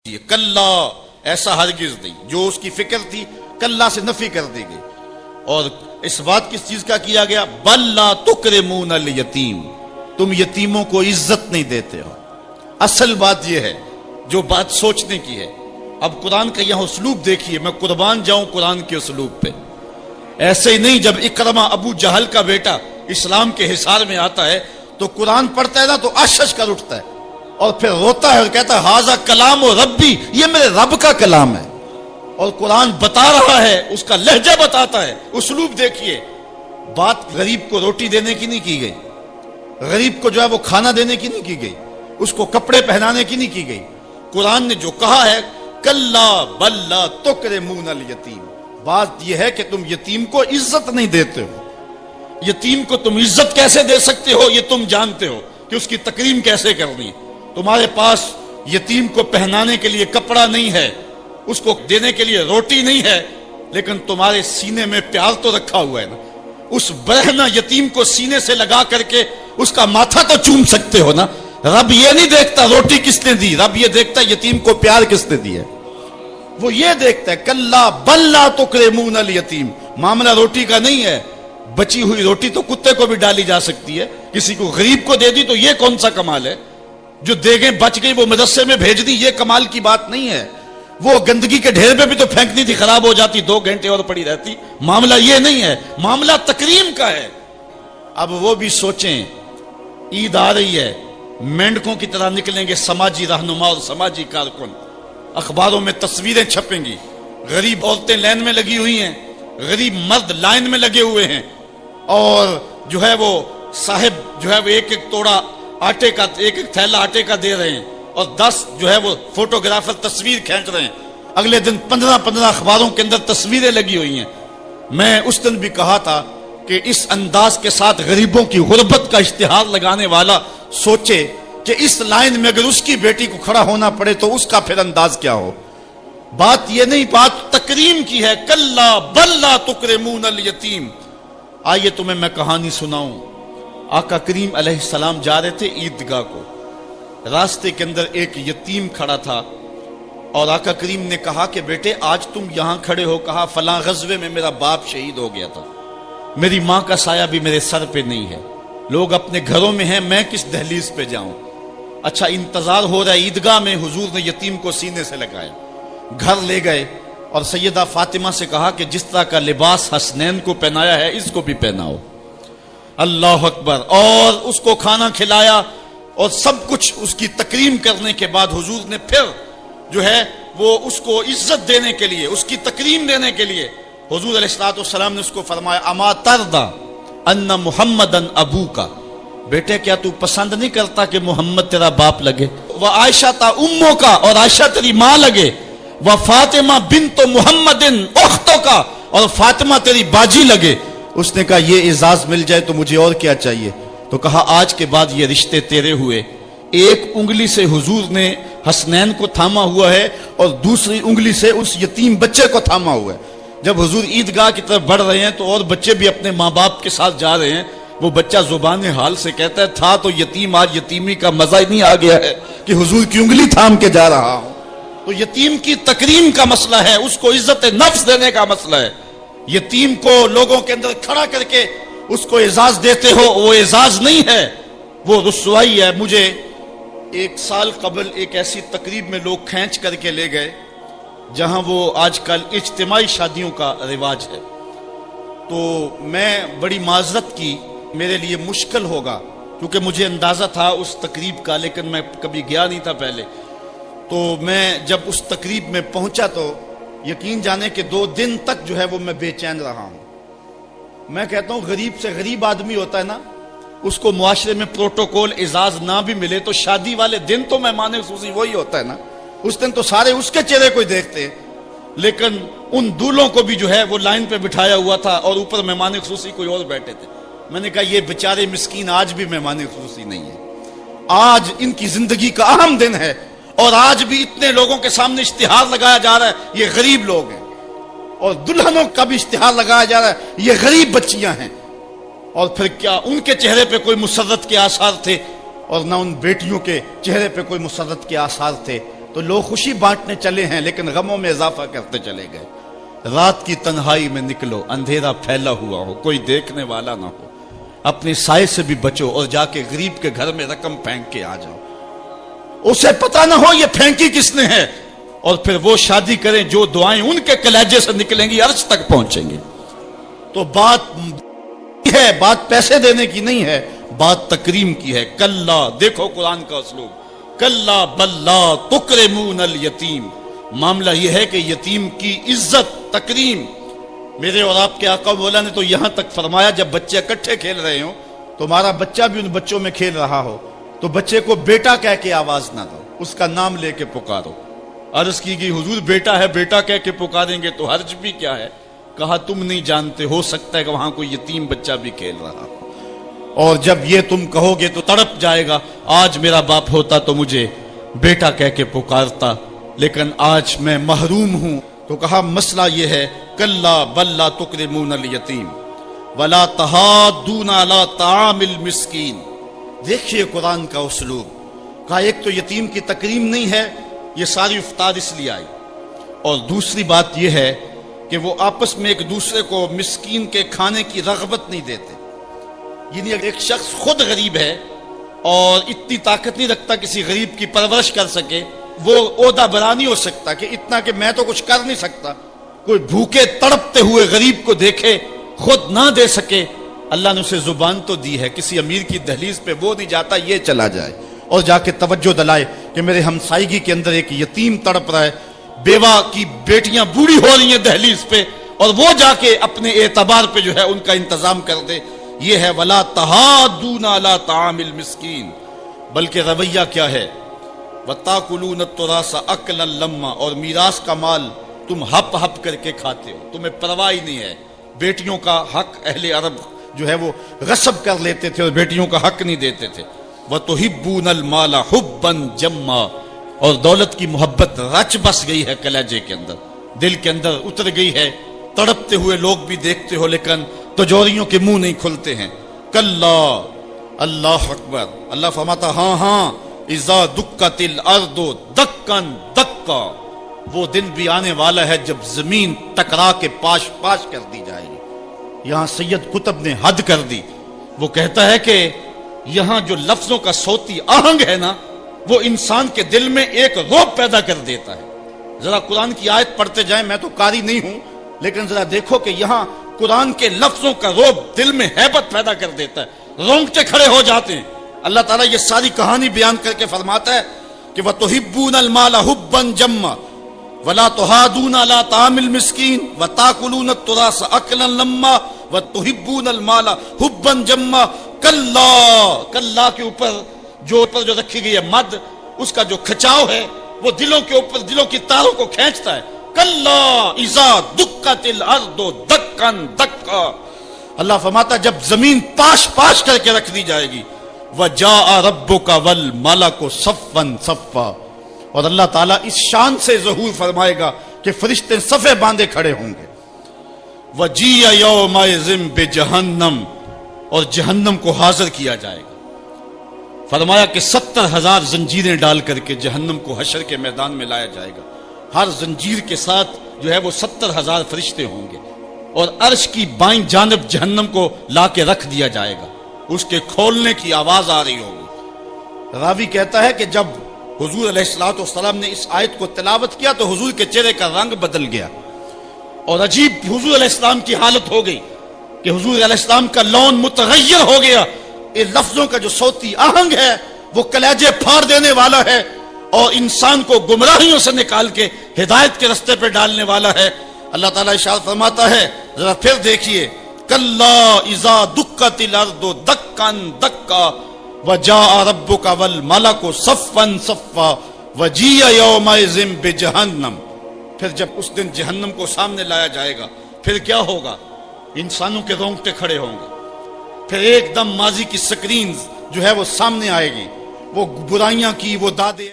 کلا، ایسا ہرگز نہیں. جو اس کی فکر تھی کلا سے نفی کر دی گئی. اور اس بات کس چیز کا کیا گیا؟ بل لا تکرمون الیتیم، تم یتیموں کو عزت نہیں دیتے ہو. اصل بات یہ ہے جو بات سوچنے کی ہے. اب قرآن کا یہاں اسلوب دیکھیے، میں قربان جاؤں قرآن کے اسلوب پہ. ایسے ہی نہیں جب اکرمہ ابو جہل کا بیٹا اسلام کے حصار میں آتا ہے تو قرآن پڑھتا ہے نا تو اشش کر اٹھتا ہے اور پھر روتا ہے اور کہتا ہے ہاذا کلام و ربی، یہ میرے رب کا کلام ہے. اور قرآن بتا رہا ہے، اس کا لہجہ بتاتا ہے. اسلوب دیکھیے. بات غریب کو روٹی دینے کی نہیں کی گئی، غریب کو جو ہے وہ کھانا دینے کی نہیں کی گئی، اس کو کپڑے پہنانے کی نہیں کی گئی. قرآن نے جو کہا ہے کلا بل لا تکرمون الیتیم، بات یہ ہے کہ تم یتیم کو عزت نہیں دیتے ہو. یتیم کو تم عزت کیسے دے سکتے ہو یہ تم جانتے ہو کہ اس کی تکریم کیسے کرنی ہے. تمہارے پاس یتیم کو پہنانے کے لیے کپڑا نہیں ہے، اس کو دینے کے لیے روٹی نہیں ہے، لیکن تمہارے سینے میں پیار تو رکھا ہوا ہے نا. اس برہنہ یتیم کو سینے سے لگا کر کے اس کا ماتھا تو چوم سکتے ہو نا. رب یہ نہیں دیکھتا روٹی کس نے دی، رب یہ دیکھتا یتیم کو پیار کس نے دیا. وہ یہ دیکھتا ہے کلا بل لا تکرمون الیتیم. معاملہ روٹی کا نہیں ہے. بچی ہوئی روٹی تو کتے کو بھی ڈالی جا سکتی ہے، کسی کو غریب کو دے دی تو یہ کون سا کمال ہے؟ جو دیگیں بچ گئی وہ مدرسے میں بھیج دی، یہ کمال کی بات نہیں ہے. وہ گندگی کے ڈھیر پہ بھی تو پھینکنی تھی، خراب ہو جاتی 2 گھنٹے اور پڑی رہتی. معاملہ یہ نہیں ہے، معاملہ تکریم کا ہے. اب وہ بھی سوچیں، عید آ رہی ہے، مینڈکوں کی طرح نکلیں گے سماجی رہنما اور سماجی کارکن. اخباروں میں تصویریں چھپیں گی، غریب عورتیں لائن میں لگی ہوئی ہیں، غریب مرد لائن میں لگے ہوئے ہیں، اور جو ہے وہ صاحب جو ہے وہ ایک ایک توڑا آٹے کا، ایک ایک تھیلا آٹے کا دے رہے ہیں، اور 10 جو ہے وہ فوٹوگرافر تصویر کھینچ رہے ہیں. اگلے دن 15 اخباروں کے اندر تصویریں لگی ہوئی ہیں. میں اس دن بھی کہا تھا کہ اس انداز کے ساتھ غریبوں کی غربت کا اشتہار لگانے والا سوچے کہ اس لائن میں اگر اس کی بیٹی کو کھڑا ہونا پڑے تو اس کا پھر انداز کیا ہو. بات یہ نہیں، بات تکریم کی ہے. کلا بل لا تکرمون الیتیم. آئیے تمہیں میں کہانی سناؤں. آقا کریم علیہ السلام جا رہے تھے عیدگاہ کو. راستے کے اندر ایک یتیم کھڑا تھا اور آقا کریم نے کہا کہ بیٹے آج تم یہاں کھڑے ہو. کہا فلاں غزوے میں میرا باپ شہید ہو گیا تھا، میری ماں کا سایہ بھی میرے سر پہ نہیں ہے، لوگ اپنے گھروں میں ہیں، میں کس دہلیز پہ جاؤں. اچھا انتظار ہو رہا ہے عیدگاہ میں. حضور نے یتیم کو سینے سے لگایا، گھر لے گئے اور سیدہ فاطمہ سے کہا کہ جس طرح کا لباس حسنین کو پہنایا ہے اس کو بھی پہناؤ. اللہ اکبر. اور اس کو کھانا کھلایا اور سب کچھ اس کی تکریم کرنے کے بعد حضور نے پھر جو ہے وہ اس کو عزت دینے کے لیے، اس کی تکریم دینے کے لیے حضور علیہ الصلوۃ والسلام نے اس کو فرمایا اما ترضى ان محمدن ابوکا، بیٹے کیا تو پسند نہیں کرتا کہ محمد تیرا باپ لگے؟ وعائشہ تا امو کا، اور عائشہ تیری ماں لگے. وفاطمہ بنت محمد اختو کا، اور فاطمہ تیری باجی لگے. اس نے کہا یہ اعزاز مل جائے تو مجھے اور کیا چاہیے. تو کہا آج کے بعد یہ رشتے تیرے ہوئے. ایک انگلی سے حضور نے حسنین کو تھاما ہوا ہے اور دوسری انگلی سے اس یتیم بچے کو تھاما ہوا ہے. جب حضور عیدگاہ کی طرف بڑھ رہے ہیں تو اور بچے بھی اپنے ماں باپ کے ساتھ جا رہے ہیں. وہ بچہ زبان حال سے کہتا ہے تھا تو یتیم، آج یتیمی کا مزہ ہی نہیں آ گیا ہے کہ حضور کی انگلی تھام کے جا رہا ہوں. تو یتیم کی تکریم کا مسئلہ ہے، اس کو عزت نفس دینے کا مسئلہ ہے. یتیم کو لوگوں کے اندر کھڑا کر کے اس کو اعزاز دیتے ہو، وہ اعزاز نہیں ہے، وہ رسوائی ہے. مجھے 1 سال قبل ایک ایسی تقریب میں لوگ کھینچ کر کے لے گئے جہاں وہ آج کل اجتماعی شادیوں کا رواج ہے. تو میں بڑی معذرت کی، میرے لیے مشکل ہوگا کیونکہ مجھے اندازہ تھا اس تقریب کا، لیکن میں کبھی گیا نہیں تھا پہلے. تو میں جب اس تقریب میں پہنچا تو یقین جانے کہ 2 دن تک جو ہے وہ میں بے چین رہا ہوں. میں کہتا ہوں غریب سے غریب آدمی ہوتا ہے نا، اس کو معاشرے میں پروٹوکول اعزاز نہ بھی ملے تو شادی والے دن تو مہمان خصوصی وہی ہوتا ہے نا. اس دن تو سارے اس کے چہرے کو ہی دیکھتے ہیں. لیکن ان دولوں کو بھی جو ہے وہ لائن پہ بٹھایا ہوا تھا اور اوپر مہمان خصوصی کوئی اور بیٹھے تھے. میں نے کہا یہ بیچارے مسکین آج بھی مہمان خصوصی نہیں ہے، آج ان کی زندگی کا اہم دن ہے اور آج بھی اتنے لوگوں کے سامنے اشتہار لگایا جا رہا ہے یہ غریب لوگ ہیں. اور دلہنوں کا بھی اشتہار لگایا جا رہا ہے یہ غریب بچیاں ہیں. اور پھر کیا ان کے چہرے پہ کوئی مسرت کے آثار تھے اور نہ ان بیٹیوں کے چہرے پہ کوئی مسرت کے آثار تھے. تو لوگ خوشی بانٹنے چلے ہیں لیکن غموں میں اضافہ کرتے چلے گئے. رات کی تنہائی میں نکلو، اندھیرا پھیلا ہوا ہو، کوئی دیکھنے والا نہ ہو، اپنے سائے سے بھی بچو اور جا کے غریب کے گھر میں رقم پھینک کے آ جاؤ، اسے پتا نہ ہو یہ پھینکی کس نے ہے، اور پھر وہ شادی کریں جو دعائیں ان کے کلیجے سے نکلیں گی عرش تک پہنچیں گے. تو بات پیسے دینے کی نہیں ہے، بات تکریم کی ہے. کلا، دیکھو قرآن کا اسلوب، کلا بل لا تکرمون الیتیم. معاملہ یہ ہے کہ یتیم کی عزت، تکریم. میرے اور آپ کے آقا مولا نے تو یہاں تک فرمایا جب بچے اکٹھے کھیل رہے ہوں، تمہارا بچہ بھی ان بچوں میں کھیل رہا ہو تو بچے کو بیٹا کہہ کے آواز نہ دو، اس کا نام لے کے پکارو. عرض کی گئی حضور بیٹا ہے، بیٹا کہہ کے پکاریں گے تو حرج بھی کیا ہے؟ کہا تم نہیں جانتے، ہو سکتا ہے کہ وہاں کوئی یتیم بچہ بھی کھیل رہا ہو، اور جب یہ تم کہو گے تو تڑپ جائے گا، آج میرا باپ ہوتا تو مجھے بیٹا کہہ کے پکارتا، لیکن آج میں محروم ہوں. تو کہا مسئلہ یہ ہے، کلا بل لا تکرمون الیتیم ولا تحاضون علی طعام المسکین. دیکھیے قرآن کا اسلوب. کہا ایک تو یتیم کی تکریم نہیں ہے، یہ ساری افطار اس لیے آئی، اور دوسری بات یہ ہے کہ وہ آپس میں ایک دوسرے کو مسکین کے کھانے کی رغبت نہیں دیتے. یعنی ایک شخص خود غریب ہے اور اتنی طاقت نہیں رکھتا کسی غریب کی پرورش کر سکے، وہ عہدہ برا نہیں ہو سکتا کہ اتنا کہ میں تو کچھ کر نہیں سکتا. کوئی بھوکے تڑپتے ہوئے غریب کو دیکھے، خود نہ دے سکے. اللہ نے اسے زبان تو دی ہے، کسی امیر کی دہلیز پہ وہ نہیں جاتا یہ چلا جائے اور جا کے توجہ دلائے کہ میرے ہمسائیگی کے اندر ایک یتیم تڑپ رہا ہے، بیوہ کی بیٹیاں بوڑھی ہو رہی ہیں دہلیز پہ، اور وہ جا کے اپنے اعتبار پہ جو ہے ان کا انتظام کر دے. یہ ہے ولا تحاضون علی طعام المسکین. بلکہ رویہ کیا ہے؟ وَتَأْكُلُونَ التُّرَاثَ أَكْلًا لَمًّا. اور میراث کا مال تم ہپ ہپ کر کے کھاتے ہو، تمہیں پرواہ نہیں ہے. بیٹیوں کا حق اہل عرب جو ہے وہ غصب کر لیتے تھے اور بیٹیوں کا حق نہیں دیتے تھے. وَتُحِبُّونَ الْمَالَ حُبًّا جَمًّا. اور دولت کی محبت رچ بس گئی ہے کلیجے کے اندر، دل کے اندر اتر گئی ہے. تڑپتے ہوئے لوگ بھی دیکھتے ہو لیکن تجوریوں کے منہ نہیں کھلتے ہیں. کلا، اللہ اکبر. اللہ فرماتا ہاں اذا دکت الارض دکن دکا. وہ دن بھی آنے والا ہے جب زمین ٹکرا کے پاش پاش کر دی جائے گی. یہاں سید قطب نے حد کر دی. وہ کہتا ہے کہ یہاں جو لفظوں کا صوتی آہنگ ہے نا، وہ انسان کے دل میں ایک رعب پیدا کر دیتا ہے. ذرا قرآن کی آیت پڑھتے جائیں، میں تو قاری نہیں ہوں لیکن ذرا دیکھو کہ یہاں قرآن کے لفظوں کا رعب دل میں ہیبت پیدا کر دیتا ہے، رونگٹے کھڑے ہو جاتے ہیں. اللہ تعالیٰ یہ ساری کہانی بیان کر کے فرماتا ہے کہ وَتُحِبُّونَ الْمَالَ حُبًّا جَمًّا وَلَا تُحَاضُونَ عَلَىٰ طَعَامِ الْمِسْكِينِ وَتَأْكُلُونَ التُّرَاثَ أَكْلًا لَمًّا وَتُحِبُّونَ الْمَالَ حُبًّا جَمًّا. کلا کے اوپر جو رکھی گئی ہے مد، اس کا جو کھچاؤ ہے وہ دلوں کے اوپر، دلوں کی تاروں کو کھینچتا ہے. کلا اذا دکت الارض دکن دکا. اللہ فرماتا جب زمین پاش پاش کر کے رکھ دی جائے گی. وَجَاءَ رَبُّكَ وَالْمَلَكُ صَفًّا صَفًّا. اور اللہ تعالیٰ اس شان سے ظہور فرمائے گا کہ فرشتے صفے باندھے کھڑے ہوں گے. وَجِيَ يَوْمَئِذٍ بِجَهَنَّمَ. اور جہنم کو حاضر کیا جائے گا. فرمایا کہ 70,000 زنجیریں ڈال کر کے جہنم کو حشر کے میدان میں لایا جائے گا. ہر زنجیر کے ساتھ جو ہے وہ 70,000 فرشتے ہوں گے، اور عرش کی بائیں جانب جہنم کو لا کے رکھ دیا جائے گا. اس کے کھولنے کی آواز آ رہی ہوگی. راوی کہتا ہے کہ جب حضور علیہ السلام نے اس آیت کو تلاوت کیا تو حضور کے چہرے کا رنگ بدل گیا، اور عجیب حضور علیہ السلام کی حالت ہو گئی کہ حضور علیہ السلام کا لون متغیر ہو گیا. یہ لفظوں کا جو صوتی آہنگ ہے وہ کلیجے پھاڑ دینے والا ہے اور انسان کو گمراہیوں سے نکال کے ہدایت کے رستے پہ ڈالنے والا ہے. اللہ تعالیٰ ارشاد فرماتا ہے، ذرا پھر دیکھیے، کلا اذا دکت الارض دکن دکا وجاء ربک والملک صفا صفا وجیء یومئذ بجہنم. پھر جب اس دن جہنم کو سامنے لایا جائے گا پھر کیا ہوگا؟ انسانوں کے رونگٹے کھڑے ہوں گے. پھر ایک دم ماضی کی سکرین جو ہے وہ سامنے آئے گی، وہ برائیاں کی، وہ دادے